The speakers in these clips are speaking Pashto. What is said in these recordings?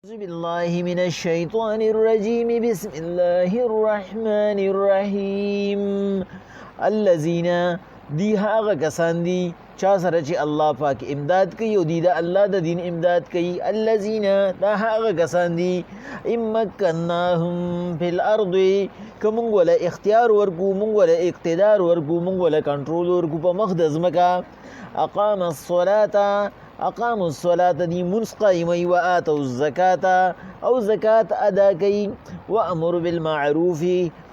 أعوذ بالله من الشيطان الرجيم بسم الله الرحمن الرحيم الذين دی هغه کسان دي چا سره چې الله پاک امداد کوي او دی د الله د دین امداد کوي الذين دا هغه کسان دي امکناهم فی الارض کوم ولا اختیار ورکو مونږ ولا اقتدار ورکو مونږ ولا کنټرول ورکو په مخ د ځمکه اقاموا الصلاة دی منس قائمی و آتوا الزکاة او زکاة ادا کئی و امر بالمعروف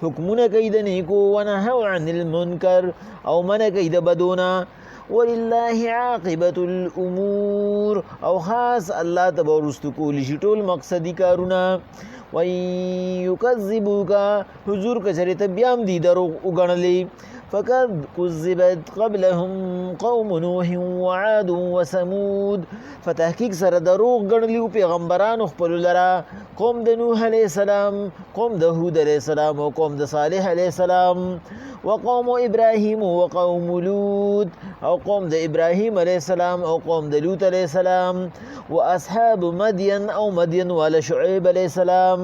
حکمنا کئی د نیکو و نهو عن المنکر او من کئی د بدونا ولله عاقبت الامور او خاص الله تبارست کولی شی ټول مقصدی کارونا و یکذبوک حضور کچری تبیام دی دروغ اگنلی فقد كذبت قبلهم قوم نوح وعاد وثمود فتحقیق سره دروغ ګڼلیو پیغمبرانو خپل لرا قوم د نوح علیہ السلام قوم د هود علیہ السلام او قوم د صالح علیہ السلام وقوم ابراهيم وقوم لوط او قوم د ابراهيم علیہ السلام او قوم د لوط علیہ السلام واصحاب مدين او مدين ولا شعيب علیہ السلام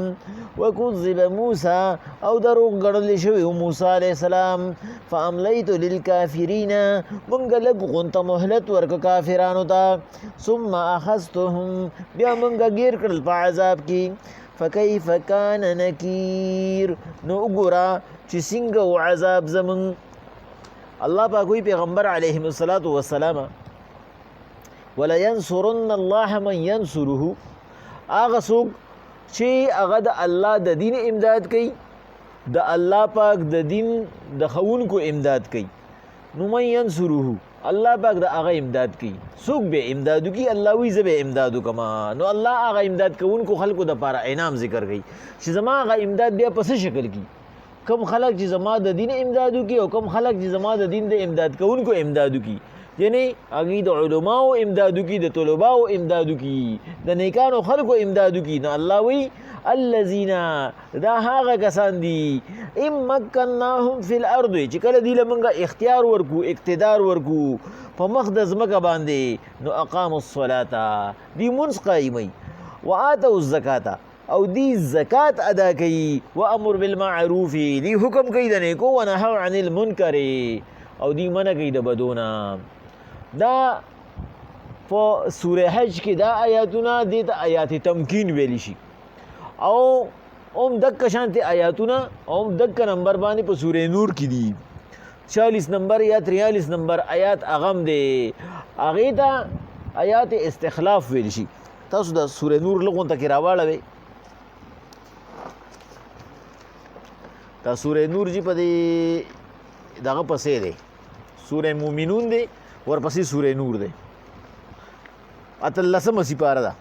وكذب موسى او دروغ ګڼل شوی موسی علیہ السلام فاملیت للکافرین منګ لګ غونت مهلت ورک کافرانو ته ثم اخذتهم بیا منګ گیر کړل په عذاب کې فكيف كان نكير نو وګورا چې څنګه و عذاب زمون الله پاک وی پیغمبر علیه الصلاۃ والسلام ولا ينصرن الله من ينصره اغه څوک چې هغه د الله د دین امداد کوي د الله پاک د دین د خونکو امداد کوي نو من ينصره الله پاک د هغه امداد کوي څوک به امدادو کوي الله وی زبه امدادو کما نو الله هغه امداد کوونکو خلکو د لپاره انعام ذکر کوي چې زما هغه امداد بیا په څه شکل کې کم خلک چې زما د دین امدادو کوي او کم خلک چې زما د دین د امداد کوونکو امدادو کوي یعنی هغه د علماو امدادو کی د طلباو امدادو کی د نیکانو خلکو امدادو کی نو الله وی الذين دا هغه کسان دي امکناهم فی الارض چې کله دی لمنګه اختیار ورکو اقتدار ورکو په مخ د ځمکه باندې نو اقاموا الصلاه دی منس قایمي واتوا الزکات او دی زکات ادا کوي و امر بالمعروف دی حکم کوي د نیکو و نهو عن المنکر او دی منع کوي د بدونه دا په سوره حج کې دا آیاتونه د آیات تمکین ویل شي او دک شانتی آیاتونه دک نمبر باندې په سوره نور کې دي 40 نمبر یا 43 نمبر آیات اغم دی اغه ته آیات استخلاف ویل شي تاسو د سوره نور لغون ته راواړوي دا سوره نور جی په دغه پسې دی سوره مومنون دی ورپسې سوره نور دی اتلسمه سپاره ده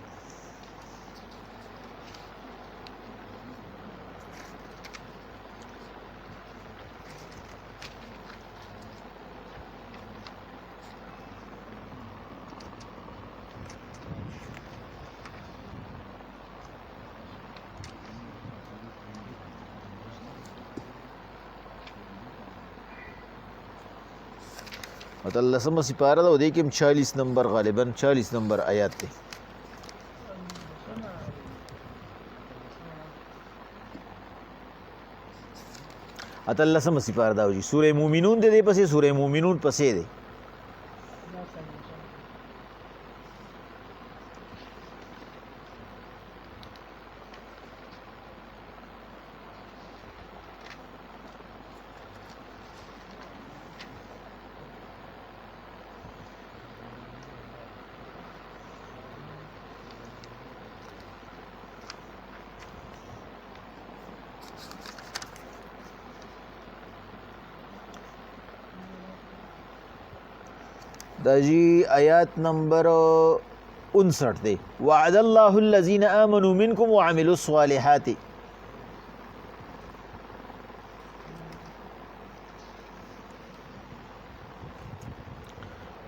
اتلسمه سپاره ده او دې کې 40 نمبر غالبا 40 نمبر آیات دی اتلسمه سپاره ده او سوره مومنون دی پسې سوره مومنون پسې دی دا جی آیات نمبر 59 دی وعد الله الذين آمنوا منكم وعملوا الصالحات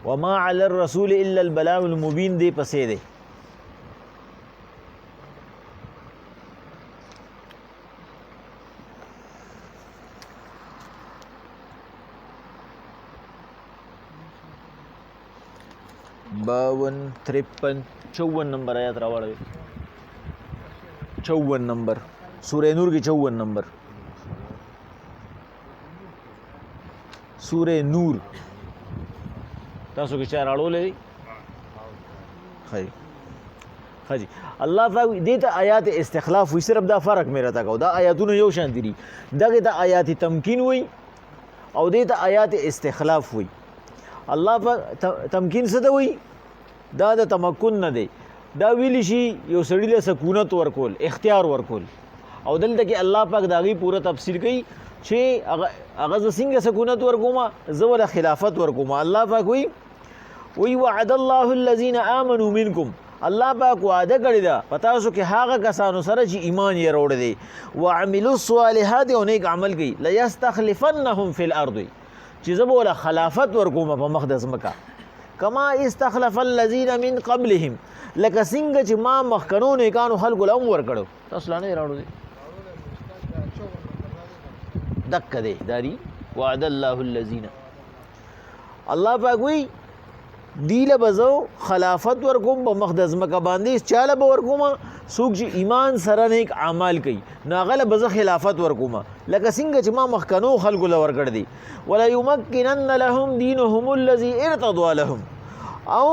وما على الرسول الا البلاغ المبين دی پسې دی باون 53 54 نمبر آیات راوړی 54 نمبر سورہ نور کی 54 نمبر سورہ نور تاسو کې چار اړولې خی الله پاک دې ته آیات استخلاف وي صرف دا فرق مې راته کو دا آیاتونه یو شان دي دغه ته آیات تمکین وي او دې ته آیات استخلاف وي الله پاک تمکین څه ته وي دا د تمکن نه دی دا ویلی شي یو سړی له سکونت ورکول اختیار ورکول او دلته کې الله پاک داغي پوره تفصیل کوي چې هغه څنګه سکونت ورکوم زه ولا خلافت ورکوم الله پاک وی وعد الله الذين امنوا منكم الله پاک وعده کړی دا پتا اوسو کې هغه کسانو سره چې ایمان یې وروړي دي وعملوا الصالحات او نیک عمل کوي لا يستخلفنهم في الارض چې زه ولا خلافت ورکوم په مقدس مکه کما استخلف الذين من قبلهم لکه څنګه چې ما مخکنو نیکانو خلکو له ور کړو تاسو لا نه راوړو دک دے داری وعد الله الذين الله پاک وی دیله بزو خلافت ورکوم په مقدس مکه باندې چاله به ورکوم څوک چې ایمان سره نیک اعمال کوي ناغله بزو خلافت ورکوم لکه څنګه چې ما مخکنو خلکو له ور کړ دي ولا يمكنن لهم دينهم الذي ارتضى لهم او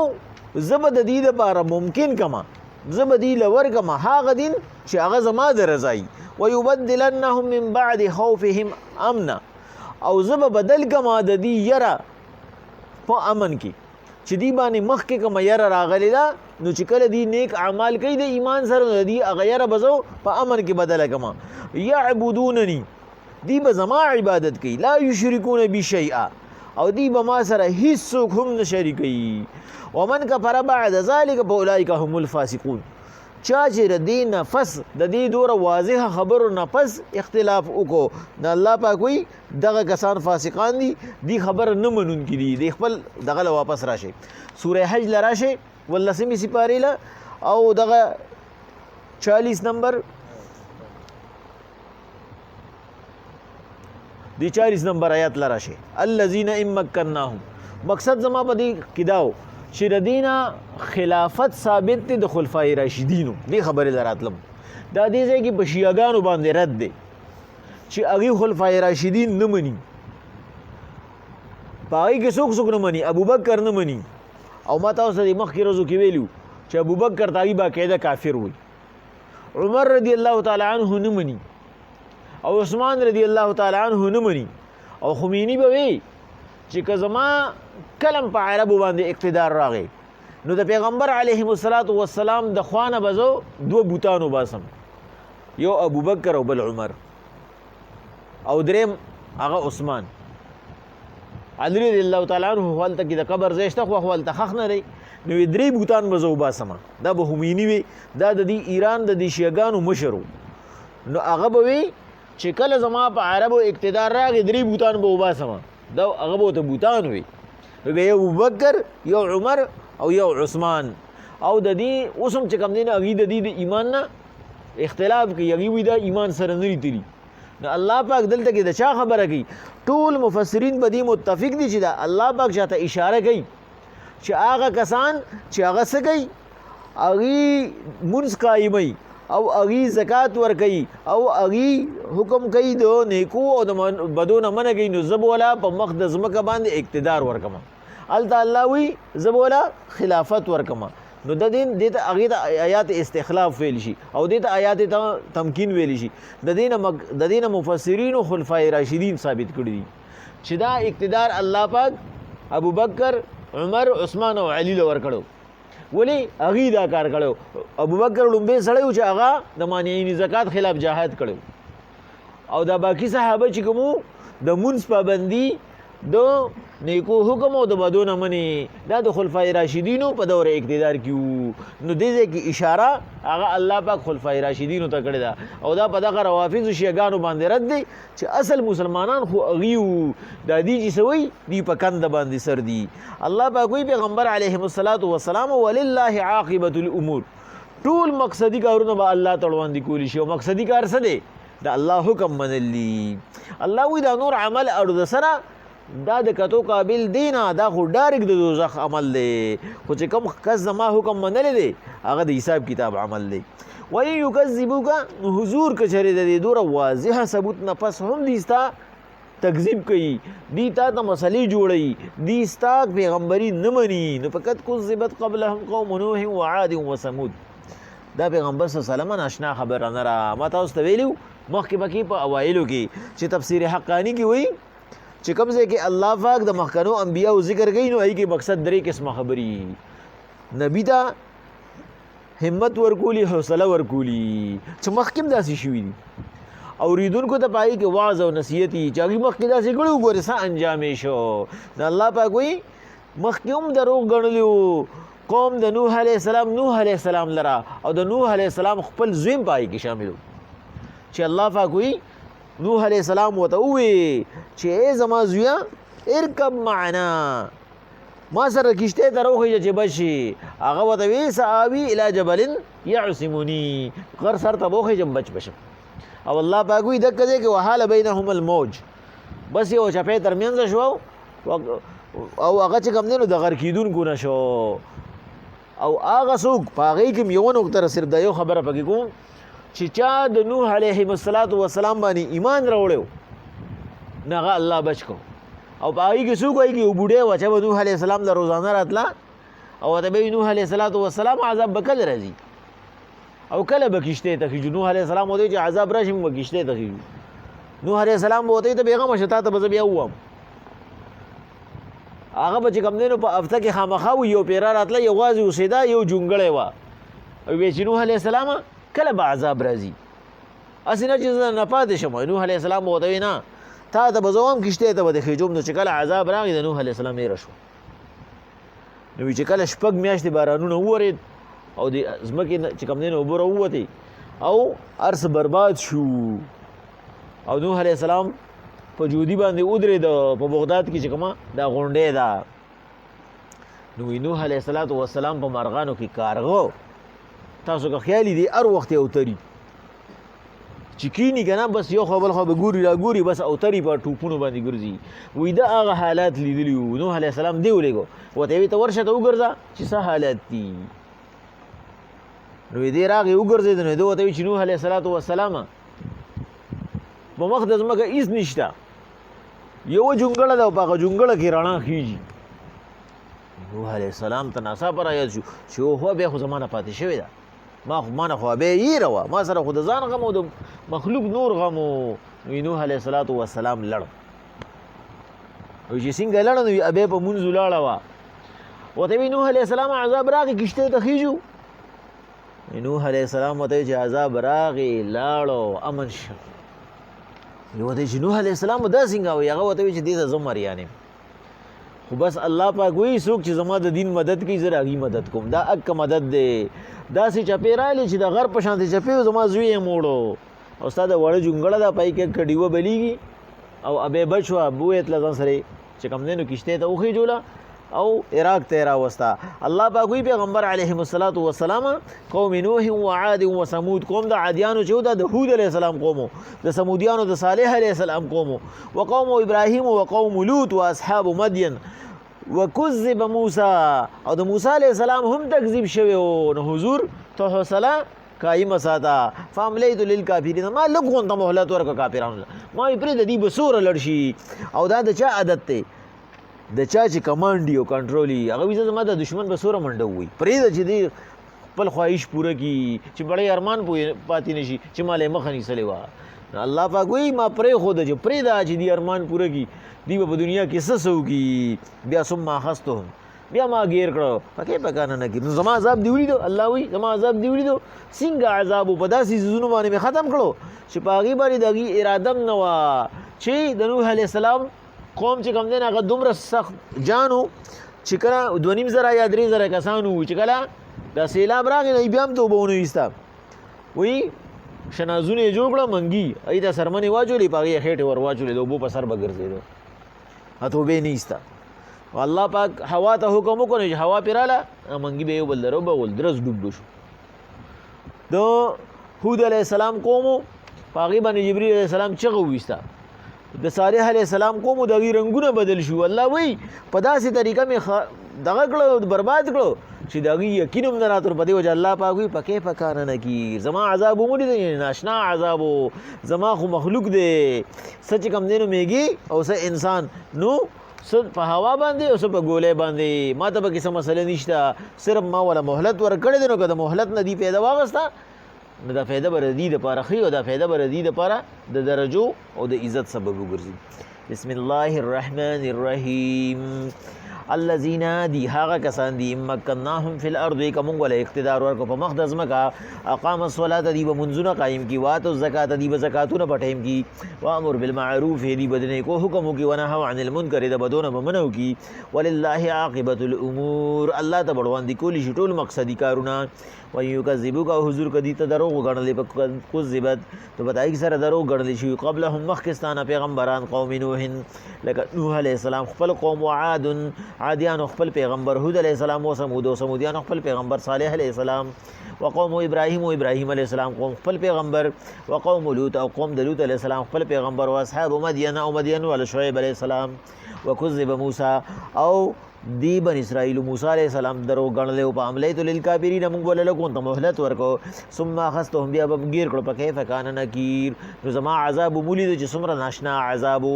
زبد دې لپاره ممکن کما زبد دې لور کما هغه دین چې هغه زما د رضای ويبدلنهم من بعد خوفهم امنا او زب بدل کما د دې یرا په امن کې چې دی باندې مخ کې کوم یره راغلی دا نو چې کله دی نیک اعمال کوي د ایمان سره دی غیر بزو په امن کې بدله کما یعبدوننی دی به زما عبادت کوي لا یشرکون بی شیئا او دی به ما سره هیڅ څوک هم نه شریکوي ومن کفر بعد ذلك فاولئک هم الفاسقون چا چې د دې نفس د دې دوره واضح خبرو نفس اختلاف وکړو د الله پاک وي دغه کسان فاسقان دي دی خبر نه منونکي دي د خپل دغه واپس راشي سوره حج لراشه ولسمی سپاری له او دغه 40 نمبر دی 40 نمبر آیات لراشه الذين امكنناهم مقصد زما په دې کیداو چې د دینه خلافت ثابت دي د خلفای راشدینو دې خبره دراتلم دا دې ځای کې بشیاګانو باندې رد دي چې هغه خلفای راشدین نه مني پای کې څوک نه مني ابوبکر نه مني او ما تاسو د مخکې ورځو کې ویلو چې ابوبکر تاغي باقاعده کافر وي عمر رضی الله تعالی عنہ نه مني او عثمان رضی الله تعالی عنہ نه مني او خمینی به وي چې کزما کلم په عربو باندې اقتدار راغی نو د پیغمبر علیه الصلاۃ والسلام د خوانه بزو دو بوتانو باسم یو ابوبکر او بل عمر او دریم هغه عثمان علی رضی الله تعالی عنہ حالت کې د قبر زیشته خو حالت خخ نه دی نو درې بوتان بزو باسم دا به همینی وي دا د ایران د شیعاګانو مشرو نو هغه به وي چې کله زما په عربو اقتدار راغی درې بوتان به وباسم دا هغه به ته بوتان وي یو ابوبکر یو عمر او یو عثمان او د دې اوسم چې کوم دین هغه د دې ایمان نه اختلاف کوي هغه وی دا ایمان سره نه لري نو الله پاک دلته کې د چا خبره کوي ټول مفسرین په دې متفق دي چې دا الله پاک شاته اشاره کوي چې هغه کسان چې هغه څه کوي هغه منځ قایمي او هغه زکات ور کوي او هغه حکم کوي د نیکو او د بدو نه منګي نو زبولا په مقدس مکه باندې اقتدار ورکما الله وی زبولا خلافت ورکما نو د دین د هغه آیات استخلاف ویل شي او د آیات تمکین ویل شي د دین مفسرین او خلفای راشدین ثابت کړی دي چې دا اقتدار الله پاک ابوبکر عمر عثمان او علی لور کړو ولی هغه دا کار کړو ابوبکر لومبه سړی چې هغه د مانعین زکات خلاف جهاد کړو او دا باقی صحابه چې کوم د منځ پابندي د نیکو حکم او د بدو نه مني دا د خلفای راشدینو په دور اقتدار کیو نو دې کې اشاره هغه الله پاک خلفای راشدینو ته کړی دا او دا په دغه روافض شیعاګانو باندې رد دی چې اصل مسلمانان خو اغیو د دې چې سوي دی په کند باندې سر دی الله پاک وی پیغمبر علیه الصلاۃ والسلام ولله عاقبۃ الامور ټول مقصدی کارونه به الله تړوان دي کولی شي او مقصدی کار څه دی دا الله حکم منلی الله وی دا نور عمل اړو د سره دا د کتو قابل دینا دا خو ډایرک د دوزخ عمل دی خو چې کوم کس زما حکم منلی دی هغه د حساب کتاب عمل دی وَإِن يُكَذِّبُوكَ نو حضور که چرې د دې دوره واضحه ثبوت نه پس هم دي ستا تکذیب کوي، دی تا ته مسلې جوړوي، دی ستا پیغمبري نه مني. نو فقط کذبت قبلهم قوم نوح وعاد وثمود. دا پیغمبر صلی الله علیه وسلم ناشنا خبره نه را. ما تاسو ته ویلو مخکې پکې په اوایلو کې چې تفسیر حقانی کې وایي چې کوم ځای کې الله پاک د مخکنو انبیاو ذکر کوي نو هغې کې مقصد درې قسمه خبرې نبي ته همت ورکولی، حوصله ورکولی چې مخکې هم داسې شوي دي. اوریدونکو ته په هغې کې وعظ او نصیحت وي چې هغوی مخکې داسې کړي وګورې څه انجام یې شو. نو الله پاک وایي مخکې هم دروغ ګڼلي وو قوم د نوح علیه السلام لره او د نوح علیه السلام خپل زوی هم په هغې کې شامل و چې الله پاک وایي نوح علیه السلام ورته ووایي چې ای زما زویه ارکب معنا، ما سره کشتۍ ته راوخیږه چې بچ شي. هغه ورته وایي سآوي الی جبل یعصمني، غر سر ته به وخیږم بچ بشم. او الله پاک وایي دقه ځای کې وحال بینهم الموج، بس یو چپې ترمنځ شو او هغه چې کوم دی نو د غر کېدونکو نه شو. او هغه څوک په هغې کې م یوه نقطه صرف دا یو خبره پکې کوم چې چا د نوح علیه السلام باندې ایمان راوړی نو هغه الله بچ کو. او په هغې کې څوک وایي چې یو بوډۍ وه چې به نوح علیه السلام له روزانه راتله او ورته به وي نوح علیه السلام عذاب به کله راځي او کله به کشتۍ ته خېږو. نوح علیه السلام ورته وایي چې عذاب راشي موږ به کشتۍ ته خېږو. نوح علیه السلام به ورته وایي ته بېغمه شه تا ته به زه بیا ووایم. هغه به چې کوم دی نو په هفته کې خامخا وي یو پیره راتله یوازې اوسېده یو جونګړی وه او ویې چې نوح علیه السلام کله به عذاب راځي، هسې نه چې زه نه پاتې شم. نوح علیه السلام به ورته وایي نه تا ته به زه وایم کشتۍ ته به دې خېږم. نو چې کله عذاب راغی د نوح علیه السلام هېره شوه. نو چې کله شپږ میاشتې بارانونه وورېد او د ځمکې چې کوم دی نو اوبه راووتې او هر څه برباد شو او نوح علیه السلام په جودي باندې ودرېده په بغداد کې چې کومه دا غونډۍ ده. نو نوح علیه السلام په مرغانو کې کارغه تاسو که خیال دي هر وخت یې اوتري چې کینی که نه بس یو خوا بل خوا به ګوري را ګوري بس اوتري په ټوپونو باندې ګرځي. وایي دا هغه حالات لیدلي وو. نوح علیه السلام دی ولېږو ورته یې وایي ته ورشه ته وګرځه چې څه حالات دي. نو دې راغی وګرځېد نو ده ورته وایي چې نوح علیه السلام په مخ د ځمکه هېڅ نشته، یوه جونګړه ده او په هغه جونګړه کې رڼا خېږي. نوح علیه السلام ته ناڅاپه رایاد شو چې اوهو بیا خو زما نه پاتې شوې ده، ما نه خو بیا یېره وه، ما سره خو د ځان غم او د مخلوق نور غم و. نوح علیه السلام لړ وایي چې څنګه لړ نو بیا په مونځ ولاړه وه. ورته وایي نوح علیه السلام عذاب راغی کشتۍ ته خېږو. نوح علیه السلام ورته وایي چې عذاب راغی لاړو امن شو. ورته چې نوح علیه السلام دا څنګه وایي هغه ورته وایي چې دې ته زه مریان یم خو بس الله پاک وایي څوک چې زما د دین مدد کوي زه د هغې مدد کوم. دا اکه مدد دی. داسې چپې راغلې چې د غر په شانتې چپې و زما زوی یې موړو او ستا د وړه جونګړه ده پای کې ډیوه بلیږي او ابې بچ وه بویې تله ځان سره چې کوم دی نو کشتۍ ته وخېجوله او عراق ته یې راوسته. الله پاک وایي پیغمبر علیهم السلام قوم نوح وعاد وثمود قوم د عادیانو چې و دا د هود علیه السلام قوم و، د ثمودیانو د صالح علیه السلام قوم و، وقوم ابراهیم وقوم لوط واصحاب مدین وکذب موسی او د موسی علیه السلام هم تکذیب شوی و. نو حضور ته حوصله قایمه ساته. فاملیت للکافرین ما لږ غونته مهلت ورکړه کافرانو له، ما وایي پرېږده دوی به سوره لړ شي. او دا د چا عادت دی؟ د چا چې کمانډ وي او کنټرول وي هغه وایي زما د دشمن به سوره منډه ووایي پرېږده چې دی خپل خواهش پوره کړي چې بړی ارمان پاتې نه شي چې ما له یې مخه نیسلې وه. الله پاک وایي ما پرېښوده چې پرېږده چې دی ارمان پوره کړي دی به په دنیا کې څه څه وکړي. بیا ثم اخذتهم بیا ما ګیر کړه پکې پکانه نه کړي. نو زما عذاب دې ولیدو الله وایي زما عذاب دې ولیدو څنګه عذاب و په داسې څیزونو باندې مې ختم کړو چې په هغې باندې د هغې اراده هم نه وه چې د نوح علیه السلام قوم چې کوم دی هغه دومره سخت جانو چې کله 2,500 یا 3,000 کسان وو چې کله دا سیلاب راغی نو بیا هم توبه ونه ویسته. وایي شنازونه یې جوړ کړه منګي هغې ته څرمنې واچولې په هغې یې خېټې ور واچولې د اوبو په سر به ګرځېدو توبې نه ایسته. الله پاک هوا ته حکم وکړو چې هوا پرې راله منګي به یو بل در وبغول درز ډوب شو. د هود علیه السلام قوم په هغې باندې جبریل علیه السلام چغه وویسته. د صالح علیه السلام قوم د هغې رنګونه بدل شو. الله وایي په داسې طریقه مې دغه کړو برباد کړو چې د هغوی یقین هم نه راتلو. په دې وجه الله پاک وایي فکیف کان نکیر، زما عذاب هم ولیدی، ناشنا عذاب و، زما خو مخلوق دی څه چې کوم دی نو میږي او څه انسان، نو څه په هوا باندې او څه په ګولۍ باندې، ما ته پکې څه مسله نشته، صرف ما ولا مهلت ورکړی دی. نو که د مهلت نه دی پیدا واغسته نو دا فایده به د دې دپاره ښي او دا فایده به د دې دپاره د درجو او د عزت سبب وګرځي. بسم الله الرحمن الرحیم. الذین دی هغه کسان دي مکناهم فی الارض که مونږ وله اقتدار ورکړو په مخ د ځمکه، اقام الصلاة دی به منځونه قایم کي، واتو الزکات دی به زکاتونه په ټایم کي، وامر بالمعروف دی به د نیکو حکم وکړي، ونهو عن المنکر د بدونه به منع وکړي. ولله عاقبة الامور، الله ته بړوان دي کولی شي ټول مقصدي کارونه. ویکذبوک او حضور کدی ته دروغ وګڼلې په کذبت تو بتایي سره دروغ ګڼلی شي قبلهم مخکستانه پیغمبران قوم نوح لکه نوح علیه السلام خپل قوم، وعاد عادیان خپل پیغمبر هود علیه السلام، و ثمود و ثمودیان خپل پیغمبر صالح علیه السلام، وقوم ابراهیم و ابراهیم علیه السلام قوم خپل پیغمبر، وقوم لوط او قوم د لوط علیه السلام خپل پیغمبر، واصحاب مدین او مدین ول شعیب علیه السلام، وکذب موسی او دی بن اسرائیل موسی علیہ السلام درو غنل او پاملیت للکافرین موږ ولله کو ته مهلت ورکو، ثم اخذتهم بیا به گیر کړو پکې فکان نکیر، نو زما عذاب مولید چې څومره ناشنا عذاب.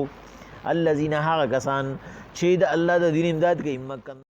الذين هغه کسان چې د الله د دین امداد کوي